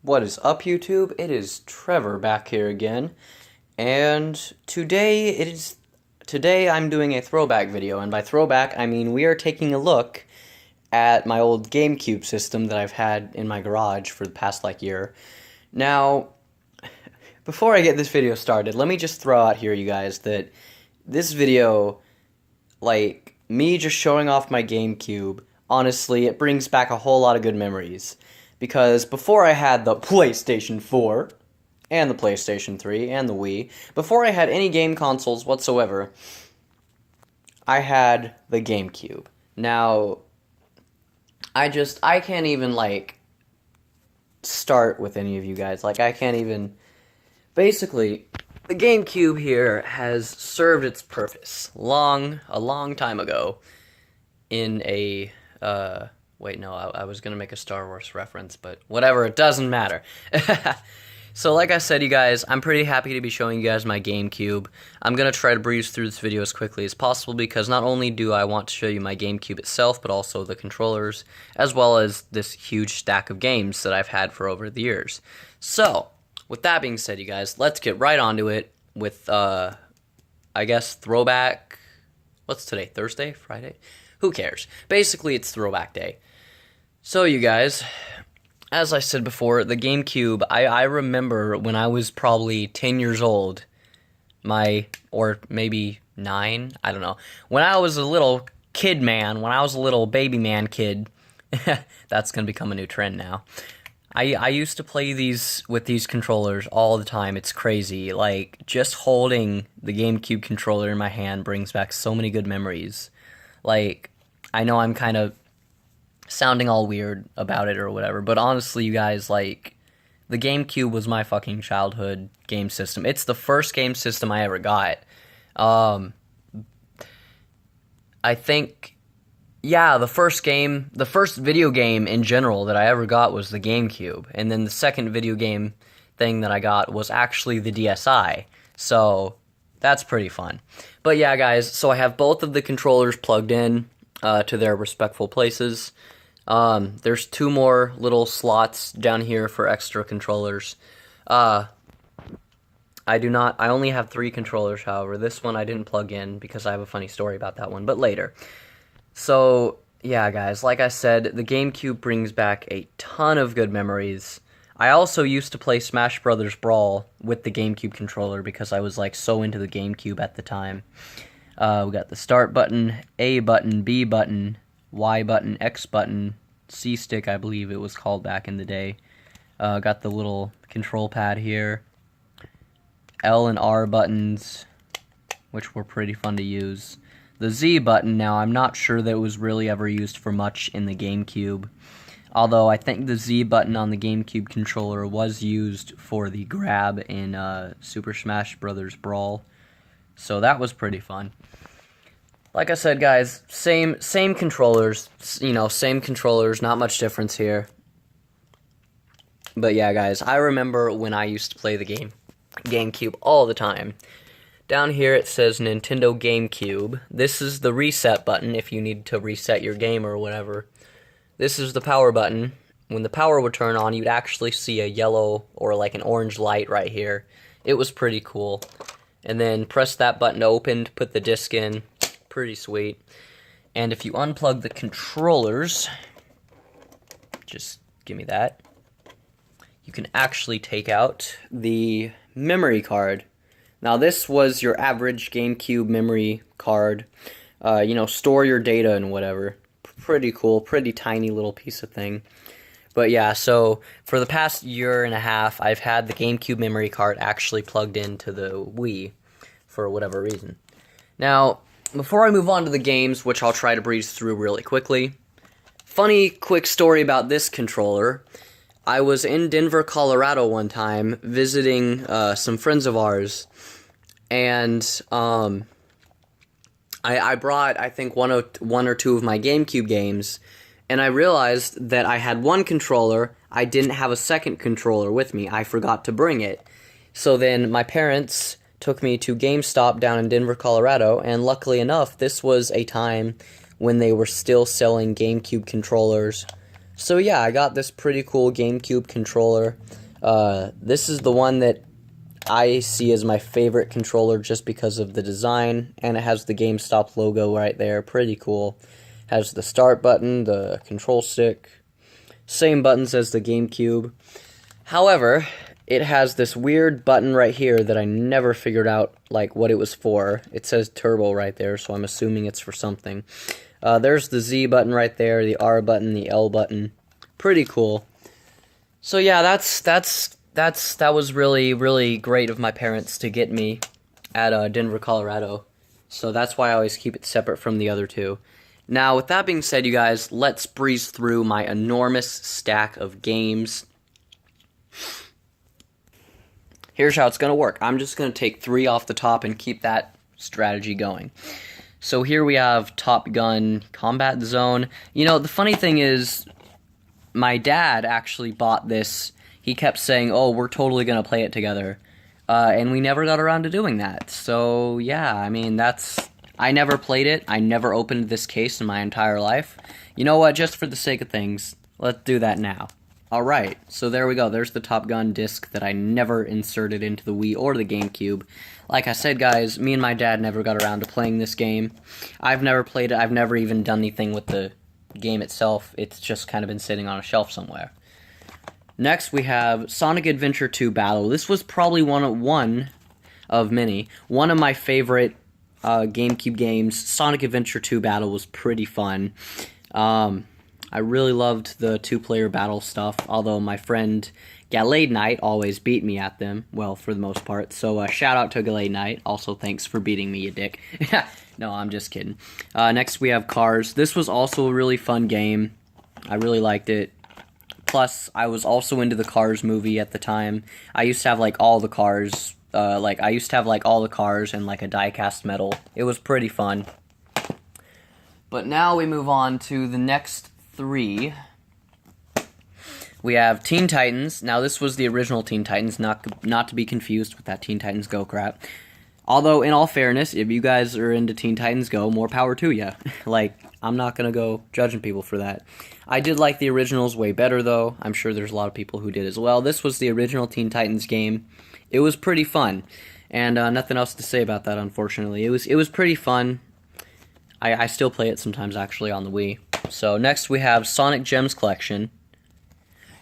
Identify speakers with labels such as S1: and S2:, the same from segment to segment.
S1: What is up, YouTube? It is Trevor back here again, and today I'm doing a throwback video, and by throwback I mean we are taking a look at my old GameCube system that I've had in my garage for the past year. Now, before I get this video started, let me just throw out here, you guys, that this video, me just showing off my GameCube, honestly, it brings back a whole lot of good memories. Because before I had the PlayStation 4, and the PlayStation 3, and the Wii, before I had any game consoles whatsoever, I had the GameCube. Now, I can't even, start with any of you guys. I can't even... Basically, the GameCube here has served its purpose a long time ago in a, wait, no, I was going to make a Star Wars reference, but whatever, it doesn't matter. So like I said, you guys, I'm pretty happy to be showing you guys my GameCube. I'm going to try to breeze through this video as quickly as possible because not only do I want to show you my GameCube itself, but also the controllers, as well as this huge stack of games that I've had for over the years. So, with that being said, you guys, let's get right onto it with, I guess, throwback... What's today? Thursday? Friday? Who cares? Basically, it's throwback day. So, you guys, as I said before, the GameCube, I remember when I was probably 10 years old, or maybe 9, I don't know. When I was a little kid man, when I was a little baby man kid, that's going to become a new trend now. I used to play with these controllers all the time. It's crazy. Just holding the GameCube controller in my hand brings back so many good memories. I know I'm kind of sounding all weird about it or whatever, but honestly, you guys, the GameCube was my fucking childhood game system. It's the first game system I ever got. I think, yeah, the first video game in general that I ever got was the GameCube, and then the second video game thing that I got was actually the DSi, so that's pretty fun. But yeah, guys, so I have both of the controllers plugged in to their respectful places. There's 2 more little slots down here for extra controllers. I only have 3 controllers, however. This one I didn't plug in because I have a funny story about that one, but later. So, yeah, guys, like I said, the GameCube brings back a ton of good memories. I also used to play Smash Brothers Brawl with the GameCube controller because I was, so into the GameCube at the time. We got the start button, A button, B button, Y button, X button, C stick, I believe it was called back in the day. Got the little control pad here. L and R buttons, which were pretty fun to use. The Z button, now, I'm not sure that it was really ever used for much in the GameCube. Although, I think the Z button on the GameCube controller was used for the grab in Super Smash Bros. Brawl. So that was pretty fun. Like I said, guys, same controllers, same controllers, not much difference here. But yeah, guys, I remember when I used to play the GameCube all the time. Down here it says Nintendo GameCube. This is the reset button if you need to reset your game or whatever. This is the power button. When the power would turn on, you'd actually see a yellow or an orange light right here. It was pretty cool. And then press that button to open to put the disc in. Pretty sweet. And if you unplug the controllers, just give me that, you can actually take out the memory card. Now, this was your average GameCube memory card. Store your data and whatever. Pretty cool, pretty tiny little piece of thing. But yeah, so for the past year and a half, I've had the GameCube memory card actually plugged into the Wii for whatever reason. Now, before I move on to the games, which I'll try to breeze through really quickly, funny quick story about this controller. I was in Denver, Colorado one time visiting some friends of ours, and I brought, I think, one or two of my GameCube games, and I realized that I had one controller. I didn't have a second controller with me. I forgot to bring it. So then my parents took me to GameStop down in Denver, Colorado, and luckily enough, this was a time when they were still selling GameCube controllers So yeah, I got this pretty cool GameCube controller. This is the one that I see as my favorite controller just because of the design, and it has the GameStop logo right there. Pretty cool. Has the start button, the control stick, same buttons as the GameCube. However, it has this weird button right here that I never figured out like what it was for. It says turbo right there, so I'm assuming it's for something. There's the Z button right there, the R button, the L button. Pretty cool. So yeah, that was really, really great of my parents to get me at Denver, Colorado. So that's why I always keep it separate from the other two. Now, with that being said, you guys, let's breeze through my enormous stack of games. Here's how it's going to work. I'm just going to take 3 off the top and keep that strategy going. So here we have Top Gun Combat Zone. You know, the funny thing is, my dad actually bought this. He kept saying, oh, we're totally going to play it together. And we never got around to doing that. So, yeah, I mean, I never played it. I never opened this case in my entire life. You know what? Just for the sake of things, let's do that now. Alright, so there we go. There's the Top Gun disc that I never inserted into the Wii or the GameCube. Like I said, guys, me and my dad never got around to playing this game. I've never played it. I've never even done anything with the game itself. It's just kind of been sitting on a shelf somewhere. Next, we have Sonic Adventure 2 Battle. This was probably one of many. One of my favorite GameCube games. Sonic Adventure 2 Battle was pretty fun. I really loved the 2-player battle stuff, although my friend Galade Knight always beat me at them, well, for the most part. So shout out to Galade Knight. Also, thanks for beating me, you dick. No, I'm just kidding. Next, we have Cars. This was also a really fun game. I really liked it. Plus, I was also into the Cars movie at the time. I used to have, like, all the cars. I used to have, like, all the cars and, like, a die-cast medal. It was pretty fun. But now we move on to the next 3. We have Teen Titans. Now, this was the original Teen Titans, not to be confused with that Teen Titans Go crap. Although, in all fairness, if you guys are into Teen Titans Go, more power to ya. Like, I'm not gonna go judging people for that. I did like the originals way better, though. I'm sure there's a lot of people who did as well. This was the original Teen Titans game. It was pretty fun. And nothing else to say about that, unfortunately. It was pretty fun. I still play it sometimes, actually, on the Wii. So, next we have Sonic Gems Collection.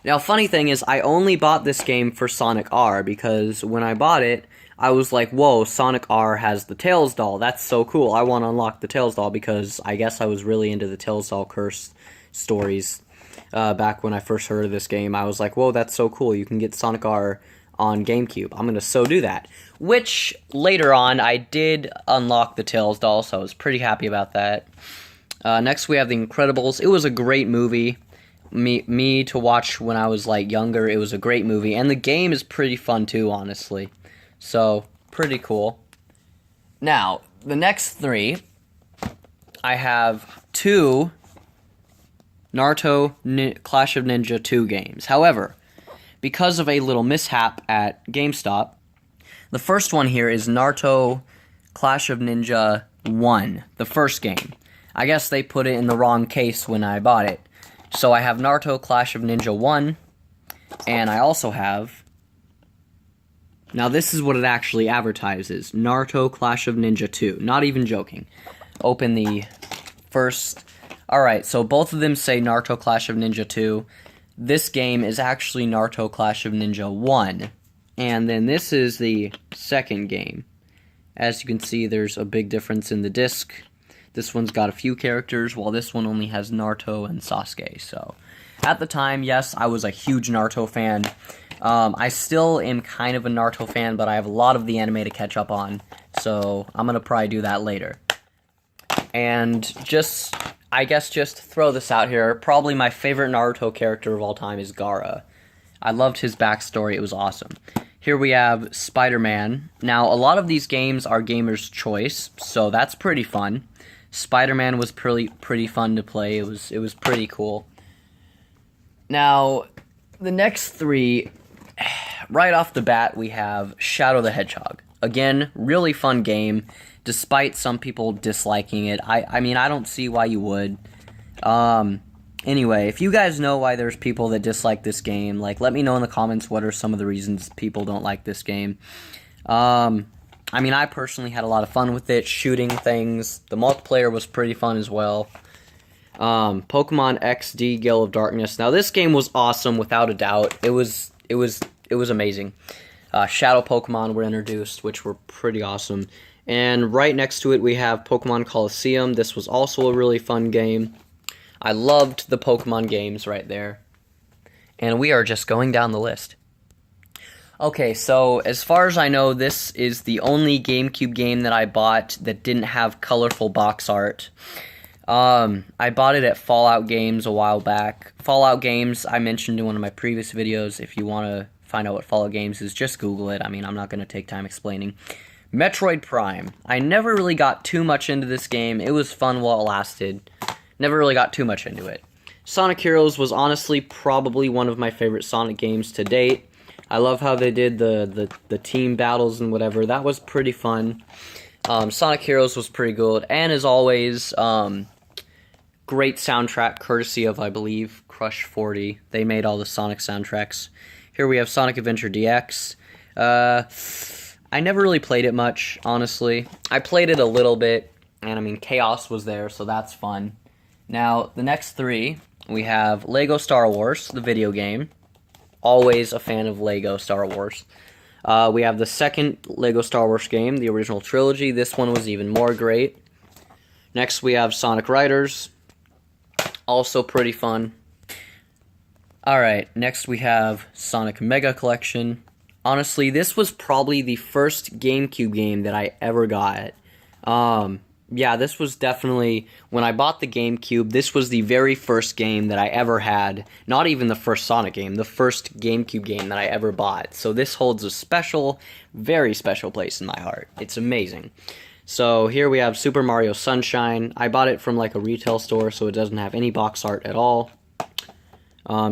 S1: Now, funny thing is, I only bought this game for Sonic R, because when I bought it, I was like, whoa, Sonic R has the Tails doll. That's so cool. I want to unlock the Tails doll, because I guess I was really into the Tails doll curse stories back when I first heard of this game. I was like, whoa, that's so cool. You can get Sonic R on GameCube. I'm going to so do that. Which, later on, I did unlock the Tails doll, so I was pretty happy about that. Next, we have The Incredibles. It was a great movie. Me to watch when I was, like, younger. It was a great movie. And the game is pretty fun, too, honestly. So, pretty cool. Now, the next 3, I have 2 Naruto Clash of Ninja 2 games. However, because of a little mishap at GameStop, the first one here is Naruto Clash of Ninja 1, the first game. I guess they put it in the wrong case when I bought it. So I have Naruto Clash of Ninja 1, and I also have... Now this is what it actually advertises. Naruto Clash of Ninja 2. Not even joking. Open the first... Alright, so both of them say Naruto Clash of Ninja 2. This game is actually Naruto Clash of Ninja 1. And then this is the second game. As you can see, there's a big difference in the disc. This one's got a few characters, while this one only has Naruto and Sasuke. So, at the time, yes, I was a huge Naruto fan. I still am kind of a Naruto fan, but I have a lot of the anime to catch up on. So, I'm going to probably do that later. And I guess just to throw this out here, probably my favorite Naruto character of all time is Gaara. I loved his backstory, it was awesome. Here we have Spider-Man. Now, a lot of these games are gamer's choice, so that's pretty fun. Spider-Man was pretty fun to play. It was pretty cool. Now, the next 3, right off the bat, we have Shadow the Hedgehog. Again, really fun game, despite some people disliking it. I mean, I don't see why you would. Anyway, if you guys know why there's people that dislike this game, like, let me know in the comments what are some of the reasons people don't like this game. I mean, I personally had a lot of fun with it, shooting things. The multiplayer was pretty fun as well. Pokemon XD Gale of Darkness. Now, this game was awesome, without a doubt. It was amazing. Shadow Pokemon were introduced, which were pretty awesome. And right next to it, we have Pokemon Coliseum. This was also a really fun game. I loved the Pokemon games right there. And we are just going down the list. Okay, so as far as I know, this is the only GameCube game that I bought that didn't have colorful box art. I bought it at Fallout Games a while back. Fallout Games, I mentioned in one of my previous videos. If you want to find out what Fallout Games is, just Google it. I mean, I'm not going to take time explaining. Metroid Prime. I never really got too much into this game. It was fun while it lasted. Never really got too much into it. Sonic Heroes was honestly probably one of my favorite Sonic games to date. I love how they did the team battles and whatever. That was pretty fun. Sonic Heroes was pretty good. And as always, great soundtrack courtesy of, I believe, Crush 40. They made all the Sonic soundtracks. Here we have Sonic Adventure DX. I never really played it much, honestly. I played it a little bit, and I mean, Chaos was there, so that's fun. Now, the next three, we have Lego Star Wars, the video game. Always a fan of Lego Star Wars. We have the second Lego Star Wars game, the original trilogy. This one was even more great. Next, we have Sonic Riders. Also pretty fun. Alright, next we have Sonic Mega Collection. Honestly, this was probably the first GameCube game that I ever got. Yeah, this was definitely, when I bought the GameCube, this was the very first game that I ever had. Not even the first Sonic game, the first GameCube game that I ever bought. So this holds a special, very special place in my heart. It's amazing. So here we have Super Mario Sunshine. I bought it from like a retail store, so it doesn't have any box art at all.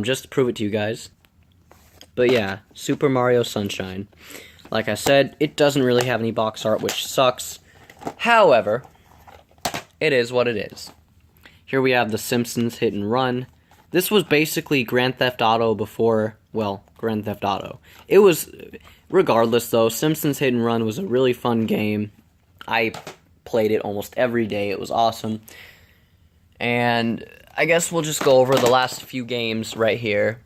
S1: Just to prove it to you guys. But yeah, Super Mario Sunshine. Like I said, it doesn't really have any box art, which sucks. However, it is what it is. Here we have The Simpsons Hit and Run. This was basically Grand Theft Auto before, well, Grand Theft Auto. It was, regardless though, Simpsons Hit and Run was a really fun game. I played it almost every day. It was awesome. And I guess we'll just go over the last few games right here.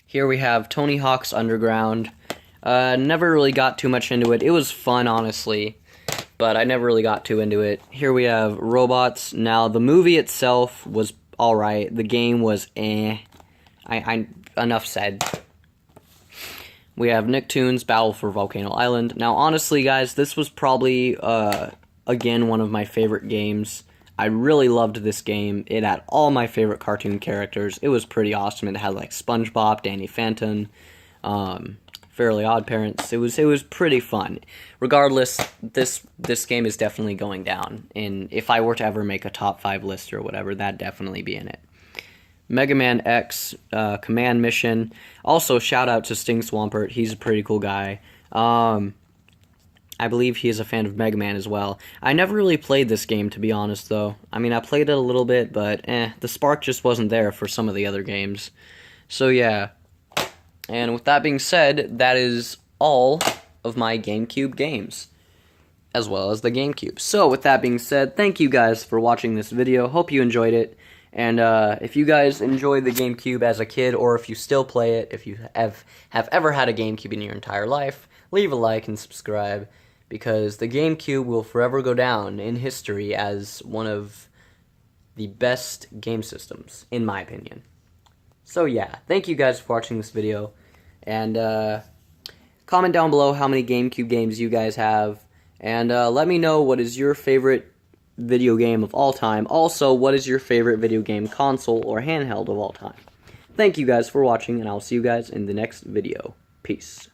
S1: Here we have Tony Hawk's Underground. Never really got too much into it. It was fun, honestly, but I never really got too into it. Here we have Robots. Now, the movie itself was alright. The game was eh. Enough said. We have Nicktoons Battle for Volcano Island. Now, honestly, guys, this was probably, again, one of my favorite games. I really loved this game. It had all my favorite cartoon characters. It was pretty awesome. It had, like, SpongeBob, Danny Phantom, Fairly Odd Parents. It was pretty fun. Regardless, this game is definitely going down. And if I were to ever make a top 5 list or whatever, that'd definitely be in it. Mega Man X, Command Mission. Also, shout out to Sting Swampert. He's a pretty cool guy. I believe he is a fan of Mega Man as well. I never really played this game, to be honest, though. I mean, I played it a little bit, but the spark just wasn't there for some of the other games. So, yeah. And with that being said, that is all of my GameCube games, as well as the GameCube. So, with that being said, thank you guys for watching this video. Hope you enjoyed it. And if you guys enjoyed the GameCube as a kid, or if you still play it, if you have ever had a GameCube in your entire life, leave a like and subscribe, because the GameCube will forever go down in history as one of the best game systems, in my opinion. So yeah, thank you guys for watching this video, and comment down below how many GameCube games you guys have, and let me know what is your favorite video game of all time. Also, what is your favorite video game console or handheld of all time? Thank you guys for watching, and I'll see you guys in the next video. Peace.